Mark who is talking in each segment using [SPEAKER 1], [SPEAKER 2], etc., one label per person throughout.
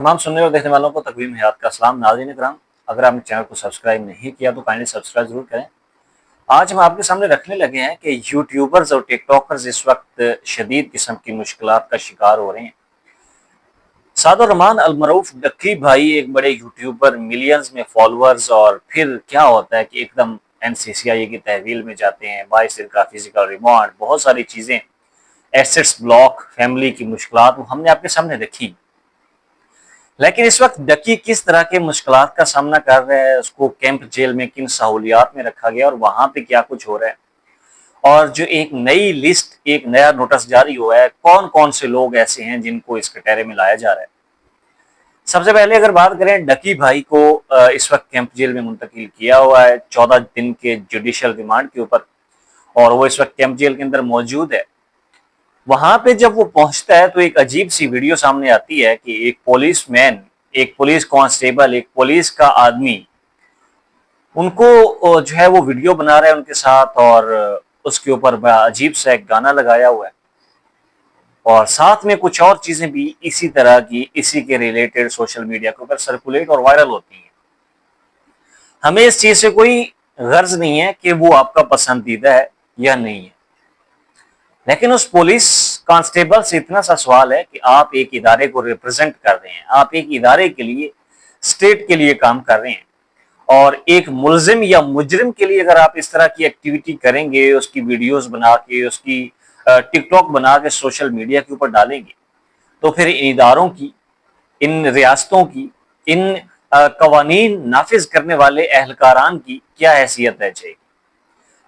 [SPEAKER 1] तमाम सुनने और देखने वालों को तकवीम हयात का सलाम। नाज़रीन इकराम, अगर आपने चैनल को सब्सक्राइब नहीं किया तो काइंडली सब्सक्राइब जरूर करें। आज हम आपके सामने रखने लगे हैं कि यूट्यूबर्स और टिकटॉकर्स इस वक्त शदीद किस्म की मुश्किलात का शिकार हो रहे हैं। सादुर रहमान अलमरूफ डक्की भाई एक बड़े यूट्यूबर, मिलियंस में फॉलोअर्स, और फिर क्या होता है कि एकदम NCCI की तहवील में जाते हैं, 22 दिन का फिजिकल रिमांड, बहुत सारी चीज़ें, एसेट्स ब्लॉक, फैमिली की मुश्किलात वो हमने आपके सामने रखी। लेकिन इस वक्त डकी किस तरह के मुश्किलात का सामना कर रहा है, उसको कैंप जेल में किन सहूलियात में रखा गया और वहां पे क्या कुछ हो रहा है, और जो एक नई लिस्ट, एक नया नोटिस जारी हुआ है, कौन कौन से लोग ऐसे हैं जिनको इस कटहरे में लाया जा रहा है। सबसे पहले अगर बात करें, डकी भाई को इस वक्त कैंप जेल में मुंतकिल किया हुआ है 14 दिन के जुडिशियल रिमांड के ऊपर, और वो इस वक्त कैंप जेल के अंदर मौजूद है। वहां पे जब वो पहुंचता है तो एक अजीब सी वीडियो सामने आती है कि एक पुलिसमैन, एक पुलिस कांस्टेबल, एक पुलिस का आदमी उनको जो है वो वीडियो बना रहा है उनके साथ, और उसके ऊपर अजीब सा एक गाना लगाया हुआ है, और साथ में कुछ और चीजें भी इसी तरह की, इसी के रिलेटेड सोशल मीडिया के ऊपर सर्कुलेट और वायरल होती हैं। हमें इस चीज से कोई गर्ज नहीं है कि वो आपका पसंदीदा है या नहीं है, लेकिन उस पुलिस कांस्टेबल से इतना सा सवाल है कि आप एक इदारे को रिप्रेजेंट कर रहे हैं, आप एक इदारे के लिए, स्टेट के लिए काम कर रहे हैं, और एक मुलजिम या मुजरिम के लिए अगर आप इस तरह की एक्टिविटी करेंगे, उसकी वीडियोस बना के, उसकी टिकटॉक बना के सोशल मीडिया के ऊपर डालेंगे, तो फिर इन इदारों की, इन रियासतों की, इन कवानीन नाफिज करने वाले एहलकारान की क्या हैसियत रह जाएगी।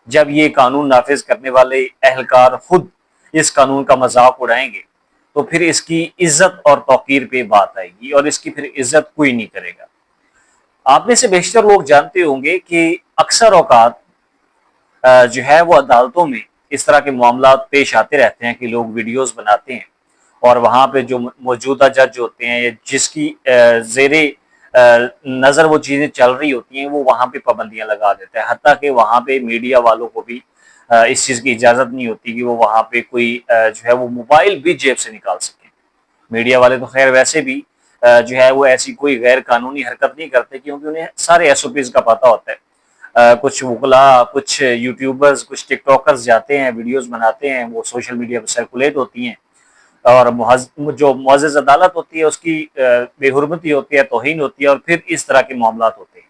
[SPEAKER 1] जब ये कानून नाफिज करने वाले एहलकार खुद इस कानून का मजाक उड़ाएंगे तो फिर इसकी इज्जत और तौकीर पे बात आएगी, और इसकी फिर इज्जत कोई नहीं करेगा। आप में से बेशतर लोग जानते होंगे कि अक्सर औकात जो है वो अदालतों में इस तरह के मामला पेश आते रहते हैं कि लोग वीडियोस बनाते हैं, और वहां पे जो मौजूदा जज होते हैं या जिसकी जेरे नजर वो चीजें चल रही होती हैं, वो वहां पे पाबंदियां लगा देते हैं। हत्ता कि वहां पे मीडिया वालों को भी इस चीज की इजाजत नहीं होती कि वो वहां पे कोई जो है वो मोबाइल भी जेब से निकाल सके। मीडिया वाले तो खैर वैसे भी जो है वो ऐसी कोई गैर कानूनी हरकत नहीं करते, क्योंकि उन्हें सारे SOPs का पता होता है। कुछ वकला, कुछ यूट्यूबर्स, कुछ टिकटॉकर्स जाते हैं, वीडियोस बनाते हैं, वो सोशल मीडिया पर सर्कुलेट होती हैं, और जो मुअज़्ज़ज़ अदालत होती है उसकी बेहुरमती होती है, तौहीन होती है, और फिर इस तरह के मामलात होते हैं।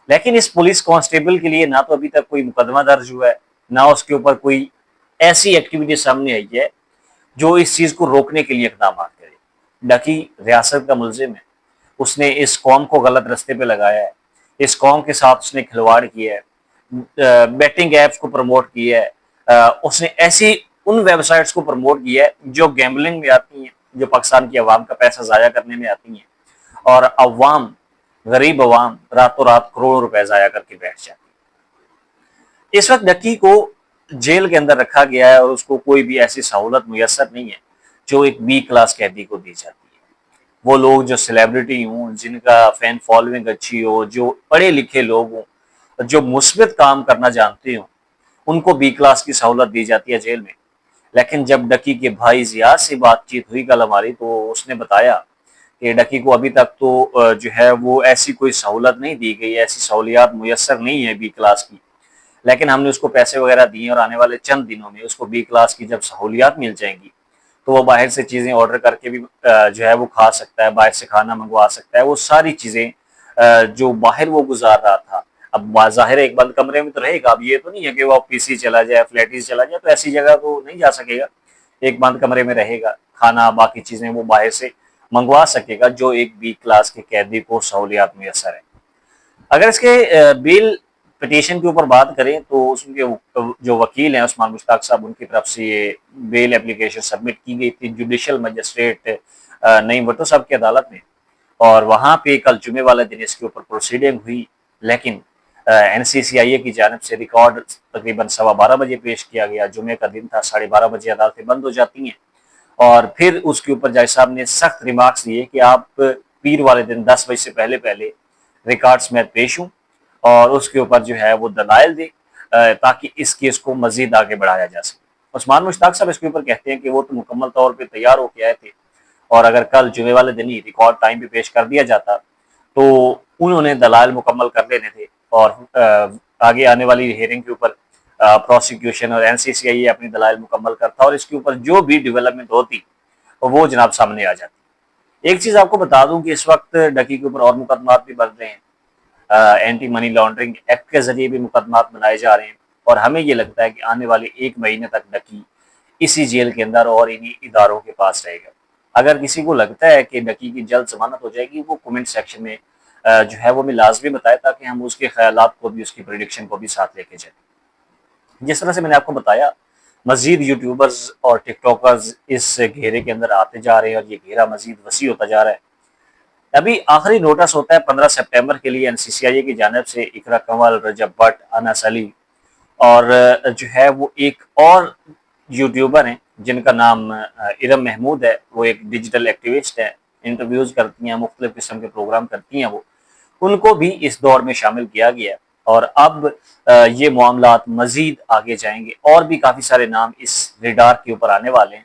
[SPEAKER 1] लेकिन इस पुलिस कांस्टेबल के लिए ना तो अभी तक कोई मुकदमा दर्ज हुआ है, ना उसके ऊपर कोई ऐसी एक्टिविटी सामने आई है जो इस चीज को रोकने के लिए इकदाम करे। डकी रियासत का मुलजिम है, उसने इस कौम को गलत रास्ते पे लगाया है, इस कौम के साथ उसने खिलवाड़ किया है, बेटिंग ऐप्स को प्रमोट किया है, उसने ऐसी उन वेबसाइट्स को प्रमोट किया है जो गैम्बलिंग में आती हैं, जो पाकिस्तान की आवाम का पैसा ज़ाया करने में आती हैं, और अवाम, गरीब अवाम रातों रात करोड़ों रुपए ज़ाया करके बैठ जाती है। इस वक्त डकी को जेल के अंदर रखा गया है, और उसको कोई भी ऐसी सहूलत मुयसर नहीं है जो एक B क्लास कैदी को दी जाती है। वो लोग जो सेलिब्रिटी हों, जिनका फैन फॉलोइंग अच्छी हो, जो पढ़े लिखे लोग हों, जो मुस्बित काम करना जानते हों, उनको B क्लास की सहूलत दी जाती है जेल में। लेकिन जब डकी के भाई जियाद से बातचीत हुई कल हमारी, तो उसने बताया कि डकी को अभी तक तो जो है वो ऐसी कोई सहूलत नहीं दी गई, ऐसी सहूलियात मुयसर नहीं है B क्लास की, लेकिन हमने उसको पैसे वगैरह दिए, और आने वाले चंद दिनों में उसको B क्लास की जब सहूलियात मिल जाएंगी तो वो बाहर से चीज़ें ऑर्डर करके भी जो है वो खा सकता है, बाहर से खाना मंगवा सकता है। वो सारी चीज़ें जो बाहर वो गुजार रहा था, अब ज़ाहिर है एक बंद कमरे में तो रहेगा। अब ये तो नहीं है कि वो PC चला जाए, फ्लैटीज चला जाए, तो ऐसी जगह तो नहीं जा सकेगा। एक बंद कमरे में रहेगा, खाना बाकी चीज़ें वो बाहर से मंगवा सकेगा, जो एक B क्लास के कैदी को सहूलियात मुयसर है। अगर इसके बिल पिटीशन के ऊपर बात करें तो उसके जो वकील हैं उस्मान मुश्ताक साहब, उनकी तरफ से ये बेल एप्लीकेशन सबमिट की गई थी जुडिशियल मजिस्ट्रेट नईम भट्टो साहब की अदालत में, और वहाँ पे कल जुमे वाले दिन इसके ऊपर प्रोसीडिंग हुई। लेकिन NCCI की जानिब से रिकॉर्ड तकरीबन 12:15 बजे पेश किया गया। जुमे का दिन था, 12:30 बजे अदालतें बंद हो जाती हैं, और फिर उसके ऊपर जज साहब ने सख्त रिमार्क्स दिए कि आप पीर वाले दिन 10 बजे से पहले पहले रिकॉर्ड्स में पेश हूँ, और उसके ऊपर जो है वो दलाइल दे, ताकि इस केस को मजीद आगे बढ़ाया जा सके। उस्मान मुश्ताक साहब इसके ऊपर कहते हैं कि वो तो मुकम्मल तौर पे तैयार होकर आए थे, اور اگر کل جمعے والے دن ہی ریکارڈ ٹائم پہ پیش کر دیا جاتا تو انہوں نے دلائل مکمل کر لینے تھے، اور آگے آنے والی ہیئرنگ کے اوپر پروسیکیوشن اور NCCIA اپنی دلائل مکمل کرتا، اور اس کے اوپر جو بھی ڈیولپمنٹ ہوتی وہ جناب سامنے آ جاتی۔ ایک چیز آپ کو بتا دوں کہ اس وقت ڈکی کے اوپر اور مقدمات بھی بن رہے ہیں، اینٹی منی لانڈرنگ ایکٹ کے ذریعے بھی مقدمات بنائے جا رہے ہیں، اور ہمیں یہ لگتا ہے کہ آنے والے 1 مہینے تک ڈکی اسی جیل کے اندر اور انہی اداروں کے پاس رہے گا۔ اگر کسی کو لگتا ہے کہ ڈکی کی جلد ضمانت ہو جائے گی، وہ کومنٹ سیکشن میں جو ہے وہ میں لازمی بتائے، تاکہ ہم اس کے خیالات کو بھی، اس کی پریڈکشن کو بھی ساتھ لے کے جائیں۔ جس طرح سے میں نے آپ کو بتایا، مزید یوٹیوبرز اور ٹک ٹاکرز اس گھیرے کے اندر آتے جا رہے ہیں، اور یہ گھیرا مزید وسیع ہوتا جا رہا ہے۔ ابھی آخری نوٹس ہوتا ہے 15 سپٹمبر کے لیے NCCIA کی جانب سے، اقرا کنول، رجب بٹ، انس علی، اور جو ہے وہ ایک اور یوٹیوبر ہیں جن کا نام ارم محمود ہے، وہ ایک ڈیجیٹل ایکٹیوسٹ ہے، انٹرویوز کرتی ہیں، مختلف قسم کے پروگرام کرتی ہیں، وہ ان کو بھی اس دور میں شامل کیا گیا ہے۔ اور اب یہ معاملات مزید آگے جائیں گے، اور بھی کافی سارے نام اس ریڈار کے اوپر آنے والے ہیں،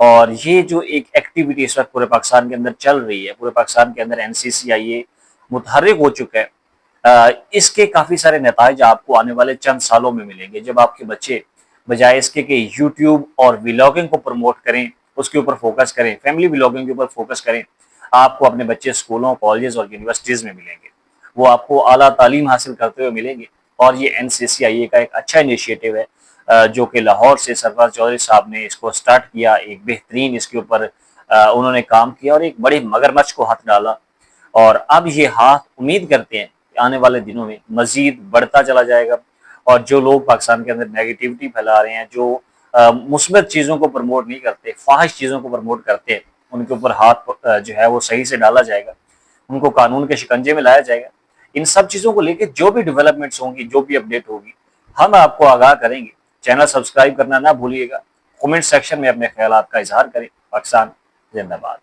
[SPEAKER 1] اور یہ جو ایک ایکٹیویٹی اس وقت پورے پاکستان کے اندر چل رہی ہے، پورے پاکستان کے اندر NCCIA متحرک ہو چکا ہے، اس کے کافی سارے نتائج آپ کو آنے والے چند سالوں میں ملیں گے، جب آپ کے بچے بجائے اس کے کہ یوٹیوب اور ولاگنگ کو پروموٹ کریں، اس کے اوپر فوکس کریں، فیملی ولاگنگ کے اوپر فوکس کریں، آپ کو اپنے بچے اسکولوں، کالجز اور یونیورسٹیز میں ملیں گے، وہ آپ کو اعلیٰ تعلیم حاصل کرتے ہوئے ملیں گے۔ اور یہ NCCIA کا ایک اچھا انیشیٹو ہے، جو کہ لاہور سے سرفراز چودھری صاحب نے اس کو سٹارٹ کیا، ایک بہترین اس کے اوپر انہوں نے کام کیا، اور ایک بڑے مگرمچھ کو ہاتھ ڈالا، اور اب یہ ہاتھ امید کرتے ہیں کہ آنے والے دنوں میں مزید بڑھتا چلا جائے گا، اور جو لوگ پاکستان کے اندر نیگیٹیوٹی پھیلا رہے ہیں، جو مثبت چیزوں کو پروموٹ نہیں کرتے، فاحش چیزوں کو پروموٹ کرتے ہیں، ان کے اوپر ہاتھ جو ہے وہ صحیح سے ڈالا جائے گا، ان کو قانون کے شکنجے میں لایا جائے گا۔ ان سب چیزوں کو لے کے جو بھی ڈیولپمنٹس ہوں گی، جو بھی اپڈیٹ ہوگی، ہم آپ کو آگاہ کریں گے۔ چینل سبسکرائب کرنا نہ بھولیے گا، کمنٹ سیکشن میں اپنے خیالات کا اظہار کریں۔ پاکستان زندہ باد۔